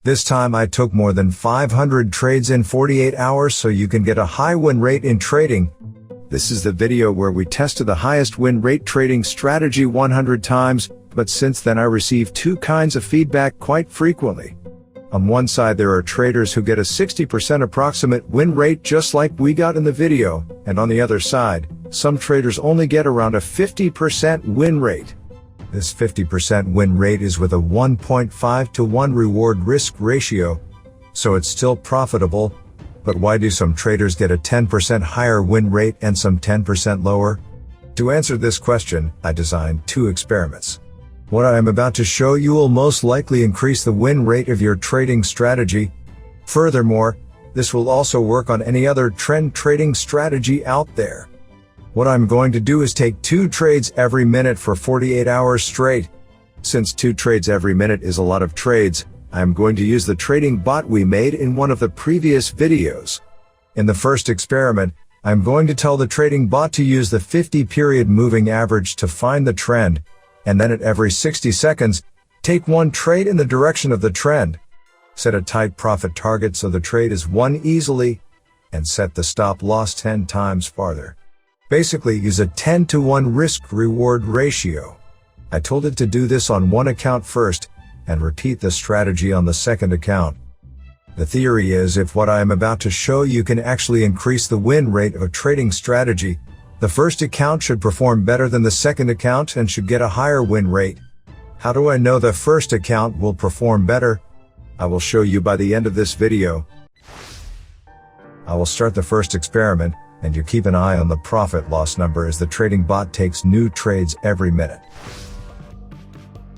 This time I took more than 500 trades in 48 hours so you can get a high win rate in trading. This is the video where we tested the highest win rate trading strategy 100 times, but since then I received two kinds of feedback quite frequently. On one side there are traders who get a 60% approximate win rate just like we got in the video, and on the other side, some traders only get around a 50% win rate. This 50% win rate is with a 1.5 to 1 reward-risk ratio, so it's still profitable. But why do some traders get a 10% higher win rate and some 10% lower? To answer this question, I designed two experiments. What I am about to show you will most likely increase the win rate of your trading strategy. Furthermore, this will also work on any other trend trading strategy out there. What I'm going to do is take 2 trades every minute for 48 hours straight. Since 2 trades every minute is a lot of trades, I'm going to use the trading bot we made in one of the previous videos. In the first experiment, I'm going to tell the trading bot to use the 50-period moving average to find the trend, and then at every 60 seconds, take 1 trade in the direction of the trend. Set a tight profit target so the trade is won easily, and set the stop loss 10 times farther. Basically, use a 10-to-1 risk-reward ratio. I told it to do this on one account first, and repeat the strategy on the second account. The theory is if what I am about to show you can actually increase the win rate of a trading strategy, the first account should perform better than the second account and should get a higher win rate. How do I know the first account will perform better? I will show you by the end of this video. I will start the first experiment, and you keep an eye on the profit loss number as the trading bot takes new trades every minute.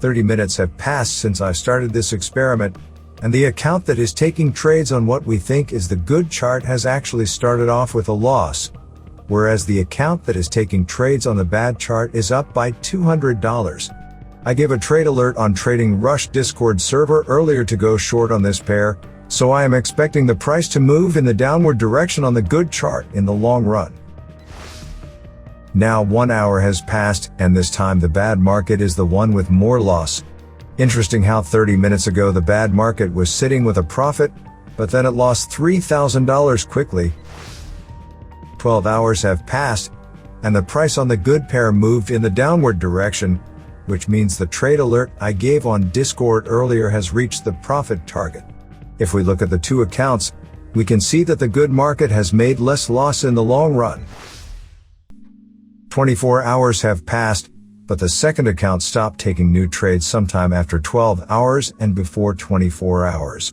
30 minutes have passed since I started this experiment, and the account that is taking trades on what we think is the good chart has actually started off with a loss, whereas the account that is taking trades on the bad chart is up by $200. I gave a trade alert on Trading Rush Discord server earlier to go short on this pair, so I am expecting the price to move in the downward direction on the good chart in the long run. Now 1 hour has passed, and this time the bad market is the one with more loss. Interesting how 30 minutes ago the bad market was sitting with a profit, but then it lost $3,000 quickly. 12 hours have passed, and the price on the good pair moved in the downward direction, which means the trade alert I gave on Discord earlier has reached the profit target. If we look at the two accounts, we can see that the good market has made less loss in the long run. 24 hours have passed, but the second account stopped taking new trades sometime after 12 hours and before 24 hours.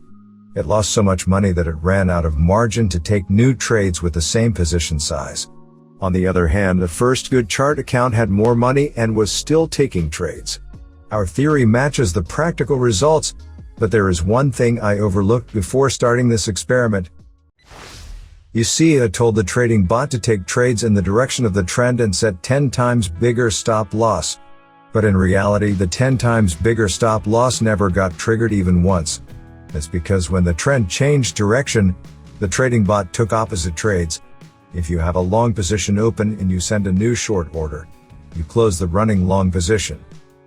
It lost so much money that it ran out of margin to take new trades with the same position size. On the other hand, the first good chart account had more money and was still taking trades. Our theory matches the practical results, but there is one thing I overlooked before starting this experiment. You see, I told the trading bot to take trades in the direction of the trend and set 10 times bigger stop loss. But in reality, the 10 times bigger stop loss never got triggered even once. That's because when the trend changed direction, the trading bot took opposite trades. If you have a long position open and you send a new short order, you close the running long position.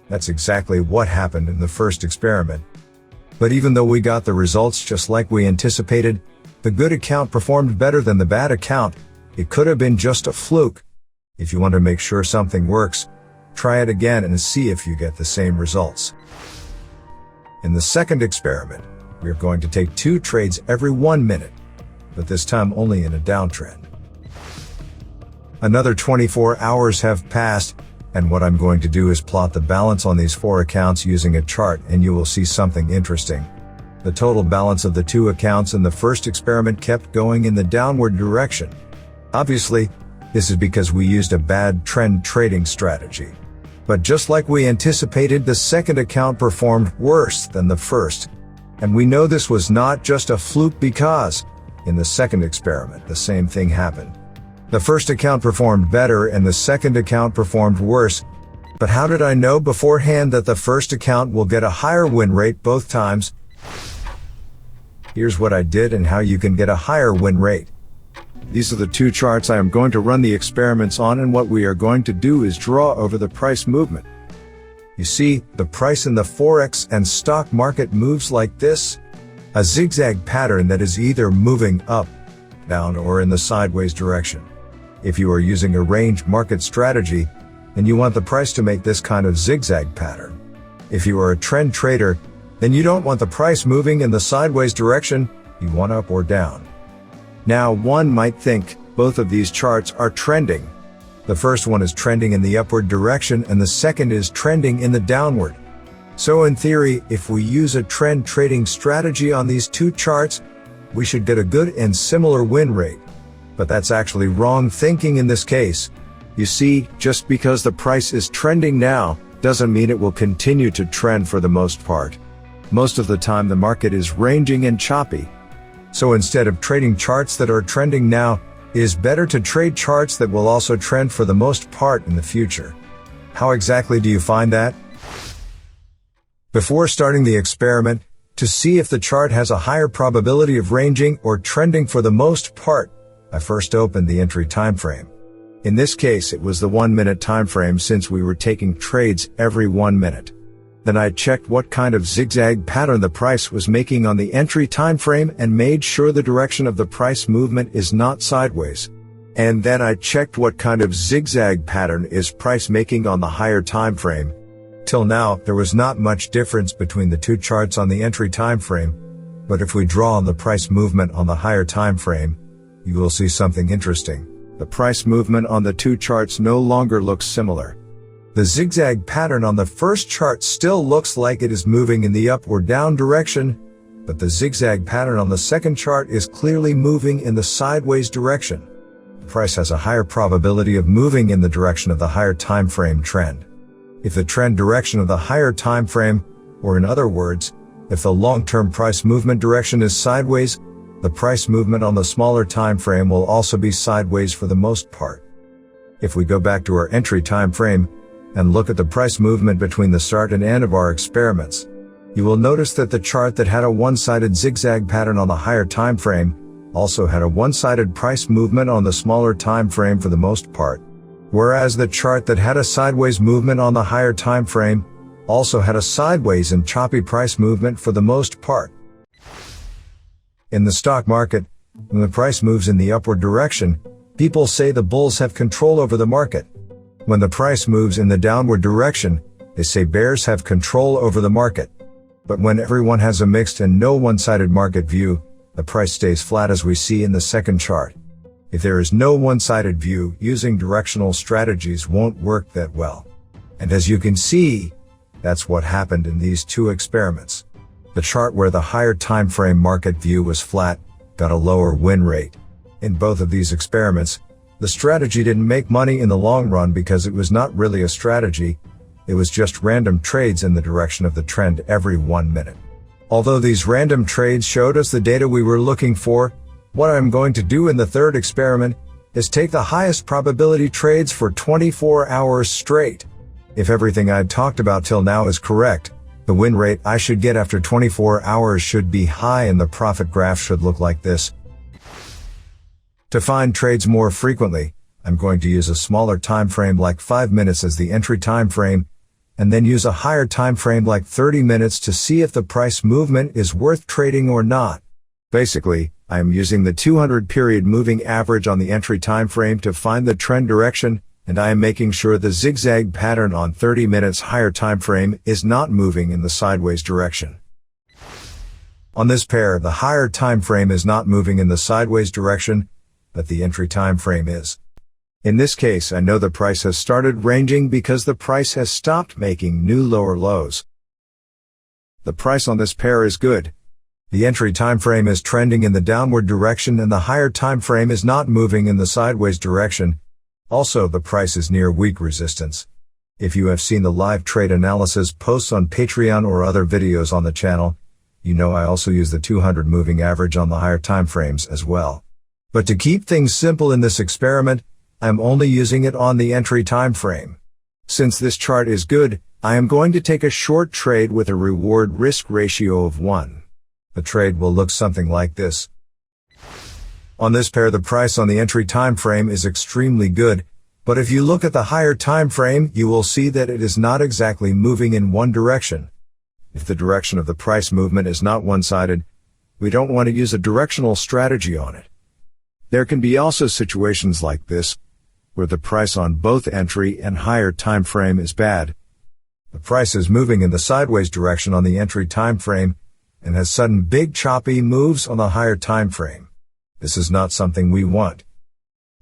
That's exactly what happened in the first experiment. But even though we got the results just like we anticipated, the good account performed better than the bad account. It could have been just a fluke. If you want to make sure something works, try it again and see if you get the same results. In the second experiment, we are going to take 2 trades every 1 minute, but this time only in a downtrend. Another 24 hours have passed, and what I'm going to do is plot the balance on these 4 accounts using a chart, and you will see something interesting. The total balance of the 2 accounts in the first experiment kept going in the downward direction. Obviously, this is because we used a bad trend trading strategy. But just like we anticipated, the second account performed worse than the first. And we know this was not just a fluke because, in the second experiment, the same thing happened. The first account performed better and the second account performed worse. But how did I know beforehand that the first account will get a higher win rate both times? Here's what I did and how you can get a higher win rate. These are the 2 charts I am going to run the experiments on, and what we are going to do is draw over the price movement. You see, the price in the Forex and stock market moves like this. A zigzag pattern that is either moving up, down, or in the sideways direction. If you are using a range market strategy, then you want the price to make this kind of zigzag pattern. If you are a trend trader, then you don't want the price moving in the sideways direction, you want up or down. Now, one might think both of these charts are trending. The first one is trending in the upward direction and the second is trending in the downward. So in theory, if we use a trend trading strategy on these two charts, we should get a good and similar win rate. But that's actually wrong thinking in this case. You see, just because the price is trending now, doesn't mean it will continue to trend for the most part. Most of the time the market is ranging and choppy. So instead of trading charts that are trending now, it is better to trade charts that will also trend for the most part in the future. How exactly do you find that? Before starting the experiment, to see if the chart has a higher probability of ranging or trending for the most part, I first opened the entry time frame. In this case, it was the 1 minute time frame since we were taking trades every 1 minute. Then I checked what kind of zigzag pattern the price was making on the entry time frame and made sure the direction of the price movement is not sideways. And then I checked what kind of zigzag pattern is price making on the higher time frame. Till now, there was not much difference between the two charts on the entry time frame, but if we draw on the price movement on the higher time frame, you will see something interesting. The price movement on the two charts no longer looks similar. The zigzag pattern on the first chart still looks like it is moving in the up or down direction, but the zigzag pattern on the second chart is clearly moving in the sideways direction. The price has a higher probability of moving in the direction of the higher time frame trend. If the trend direction of the higher time frame, or in other words, if the long-term price movement direction is sideways, the price movement on the smaller time frame will also be sideways for the most part. If we go back to our entry time frame and look at the price movement between the start and end of our experiments, you will notice that the chart that had a one-sided zigzag pattern on the higher time frame also had a one-sided price movement on the smaller time frame for the most part. Whereas the chart that had a sideways movement on the higher time frame also had a sideways and choppy price movement for the most part. In the stock market, when the price moves in the upward direction, people say the bulls have control over the market. When the price moves in the downward direction, they say bears have control over the market. But when everyone has a mixed and no one-sided market view, the price stays flat as we see in the second chart. If there is no one-sided view, using directional strategies won't work that well. And as you can see, that's what happened in these two experiments. The chart where the higher time frame market view was flat got a lower win rate. In both of these experiments, the strategy didn't make money in the long run because it was not really a strategy, it was just random trades in the direction of the trend every 1 minute. Although these random trades showed us the data we were looking for, what I'm going to do in the third experiment is take the highest probability trades for 24 hours straight. If everything I've talked about till now is correct, the win rate I should get after 24 hours should be high and the profit graph should look like this. To find trades more frequently, I'm going to use a smaller time frame like 5 minutes as the entry time frame, and then use a higher time frame like 30 minutes to see if the price movement is worth trading or not. Basically, I am using the 200 period moving average on the entry time frame to find the trend direction, and I am making sure the zigzag pattern on 30 minutes higher time frame is not moving in the sideways direction. On this pair, the higher time frame is not moving in the sideways direction, but the entry time frame is. In this case, I know the price has started ranging because the price has stopped making new lower lows. The price on this pair is good. The entry time frame is trending in the downward direction and the higher time frame is not moving in the sideways direction. Also, the price is near weak resistance. If you have seen the live trade analysis posts on Patreon or other videos on the channel, you know I also use the 200 moving average on the higher time frames as well. But to keep things simple in this experiment, I'm only using it on the entry time frame. Since this chart is good, I am going to take a short trade with a reward-risk ratio of 1. The trade will look something like this. On this pair, the price on the entry time frame is extremely good, but if you look at the higher time frame, you will see that it is not exactly moving in one direction. If the direction of the price movement is not one-sided, We don't want to use a directional strategy on it. There can be also situations like this, where the price on both entry and higher time frame is bad. The price is moving in the sideways direction on the entry time frame and has sudden big choppy moves on the higher time frame. This is not something we want.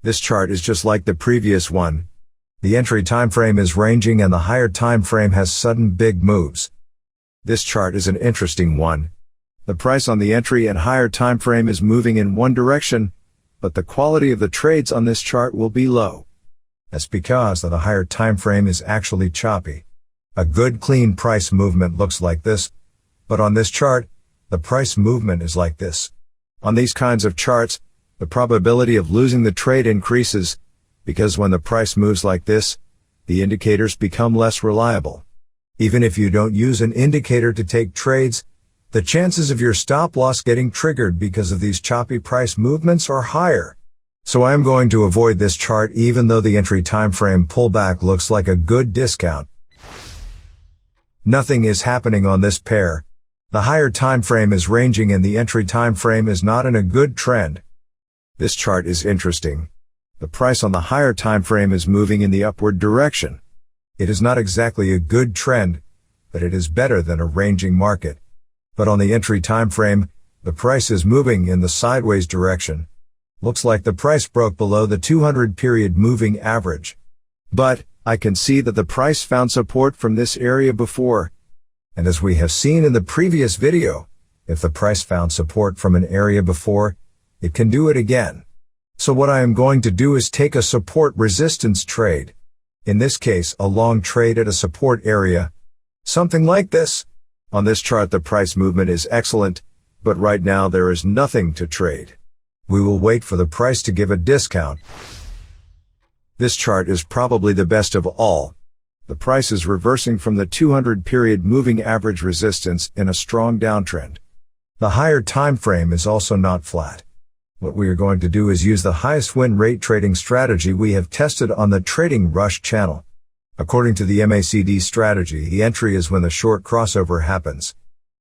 This chart is just like the previous one. The entry time frame is ranging and the higher time frame has sudden big moves. This chart is an interesting one. The price on the entry and higher time frame is moving in one direction, but the quality of the trades on this chart will be low. That's because the higher time frame is actually choppy. A good clean price movement looks like this, but on this chart, the price movement is like this. On these kinds of charts, the probability of losing the trade increases, because when the price moves like this, the indicators become less reliable. Even if you don't use an indicator to take trades, the chances of your stop loss getting triggered because of these choppy price movements are higher. So I am going to avoid this chart even though the entry time frame pullback looks like a good discount. Nothing is happening on this pair. The higher time frame is ranging and the entry time frame is not in a good trend. This chart is interesting. The price on the higher time frame is moving in the upward direction. It is not exactly a good trend, but it is better than a ranging market. But on the entry time frame, the price is moving in the sideways direction. Looks like the price broke below the 200 period moving average. But I can see that the price found support from this area before. And as we have seen in the previous video, if the price found support from an area before, it can do it again. So what I am going to do is take a support resistance trade. In this case, a long trade at a support area. Something like this. On this chart the price movement is excellent, but right now there is nothing to trade. We will wait for the price to give a discount. This chart is probably the best of all. The price is reversing from the 200 period moving average resistance in a strong downtrend. The higher time frame is also not flat. What we are going to do is use the highest win rate trading strategy we have tested on the Trading Rush channel. According to the MACD strategy, the entry is when the short crossover happens.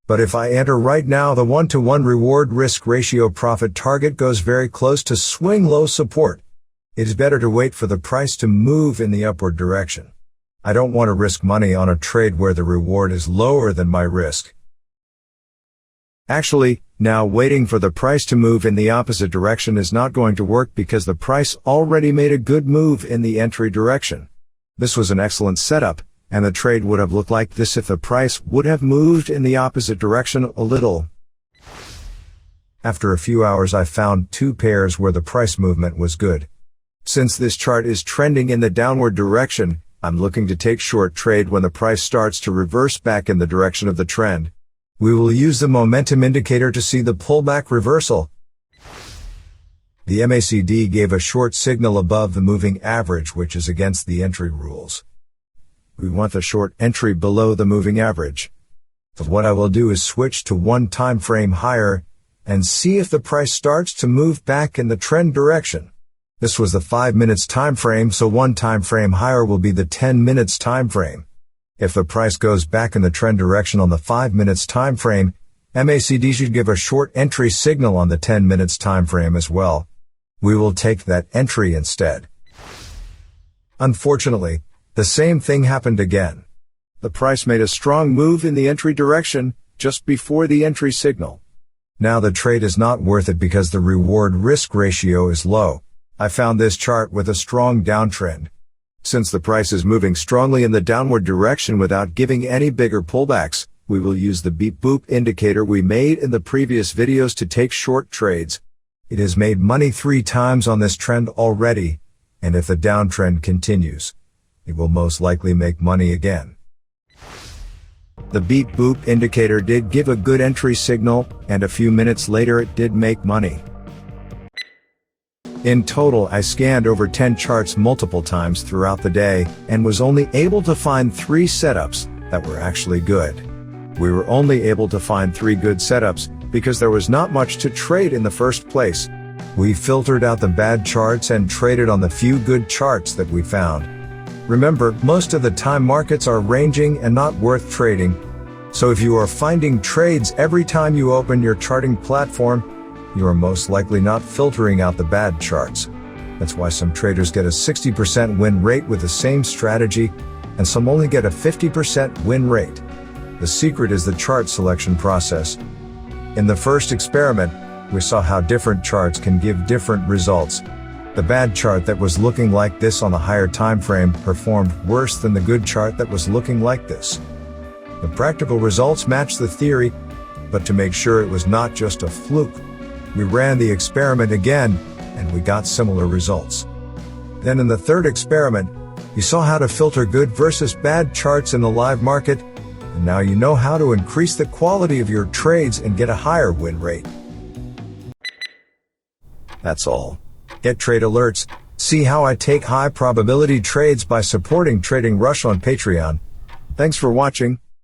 But if I enter right now, the 1-to-1 reward risk ratio profit target goes very close to swing low support. It is better to wait for the price to move in the upward direction. I don't want to risk money on a trade where the reward is lower than my risk. Actually, now waiting for the price to move in the opposite direction is not going to work because the price already made a good move in the entry direction. This was an excellent setup, and the trade would have looked like this if the price would have moved in the opposite direction a little. After a few hours I found two pairs where the price movement was good. Since this chart is trending in the downward direction, I'm looking to take short trade when the price starts to reverse back in the direction of the trend. We will use the momentum indicator to see the pullback reversal. The MACD gave a short signal above the moving average, which is against the entry rules. We want the short entry below the moving average. So what I will do is switch to one time frame higher and see if the price starts to move back in the trend direction. This was the 5 minutes time frame, so one time frame higher will be the 10 minutes time frame. If the price goes back in the trend direction on the 5 minutes time frame, MACD should give a short entry signal on the 10 minutes time frame as well. We will take that entry instead. Unfortunately, the same thing happened again. The price made a strong move in the entry direction just before the entry signal. Now the trade is not worth it because the reward risk ratio is low. I found this chart with a strong downtrend. Since the price is moving strongly in the downward direction without giving any bigger pullbacks, we will use the beep boop indicator we made in the previous videos to take short trades. It has made money 3 times on this trend already, and if the downtrend continues, it will most likely make money again. The beep boop indicator did give a good entry signal, and a few minutes later it did make money. In total, I scanned over 10 charts multiple times throughout the day and was only able to find 3 setups that were actually good. We were only able to find 3 good setups because there was not much to trade in the first place. We filtered out the bad charts and traded on the few good charts that we found. Remember, most of the time markets are ranging and not worth trading. So if you are finding trades every time you open your charting platform, you are most likely not filtering out the bad charts. That's why some traders get a 60% win rate with the same strategy, and some only get a 50% win rate. The secret is the chart selection process. In the first experiment, we saw how different charts can give different results. The bad chart that was looking like this on the higher time frame performed worse than the good chart that was looking like this. The practical results matched the theory, but to make sure it was not just a fluke, we ran the experiment again, and we got similar results. Then in the third experiment, you saw how to filter good versus bad charts in the live market, and now you know how to increase the quality of your trades and get a higher win rate. That's all. Get trade alerts. See how I take high probability trades by supporting Trading Rush on Patreon. Thanks for watching.